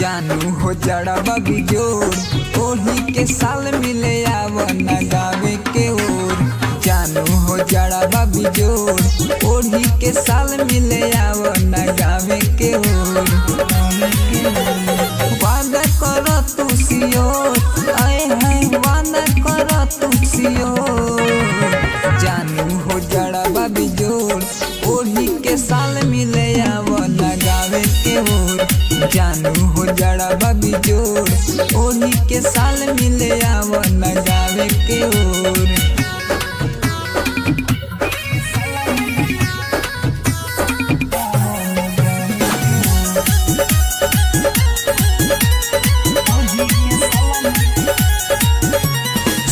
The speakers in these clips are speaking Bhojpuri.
जानू हो जड़ा बबी जोड़ ओढ़ी के साल मिले आवना गावे के ओर। जानू हो जड़ा बबी जोड़ ओढ़ी के साल मिले आवना गावे के ओर। वादा कर तू सियोर आए हैं वादा कर तू सियोर। जानू हो जड़ा बबी जोड़ ओढ़ी के साल मिले आवना गावे के ओर। जानू हो जड़ा बबी जोड़ ओढ़ी के साल मिले आवना गावे के ओर।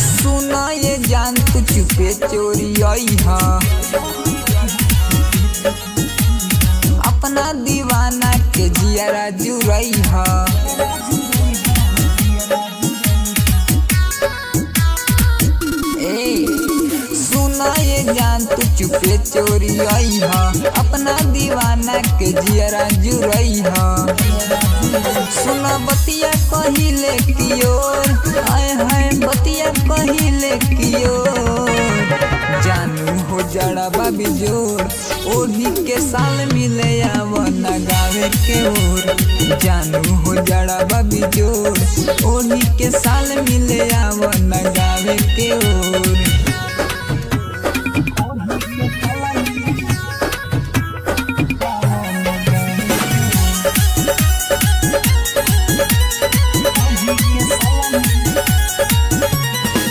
सुना ये जान तू चुपे चोरी आई हा अपना दीवाना के जियारा जुरई हा। सुना ये जान तू चुपे चोरी आई हा अपना दीवाना के जियारा जुरई हा। सुना बतिया कहिले कियोर आए हैं बतिया कहिले कियोर। जानू हो जड़ा बबी जोड़ ओढ़ी के साल मिले आवना गावे के ओर। जानू हो जड़ा बबी जोड़ ओढ़ी के साल मिले आवना गावे के ओर।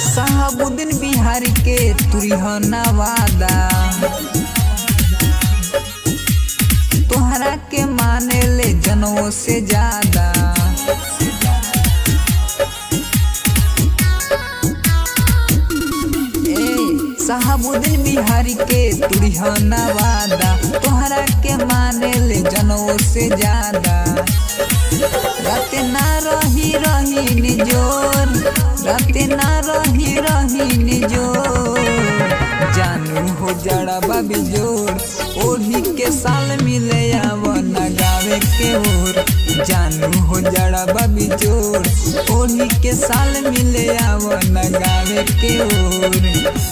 साहबुद्दीन बिहारी के तुरिहना वादा तोहरा के माने ले जनों से ज्यादा। साहबुद्दीन बिहारी के तुरिहना वादा तोहरा के माने ले जनों से ज्यादा। राते ना रही रही निजोर राते ना रही रही निजोर। जानू हो जड़ा बबी जोड़ ओढ़ी के साल मिले आवना गावे के ओर। जानू हो जड़ा बबी जोड़ ओढ़ी के साल मिले आवना गावे के ओर।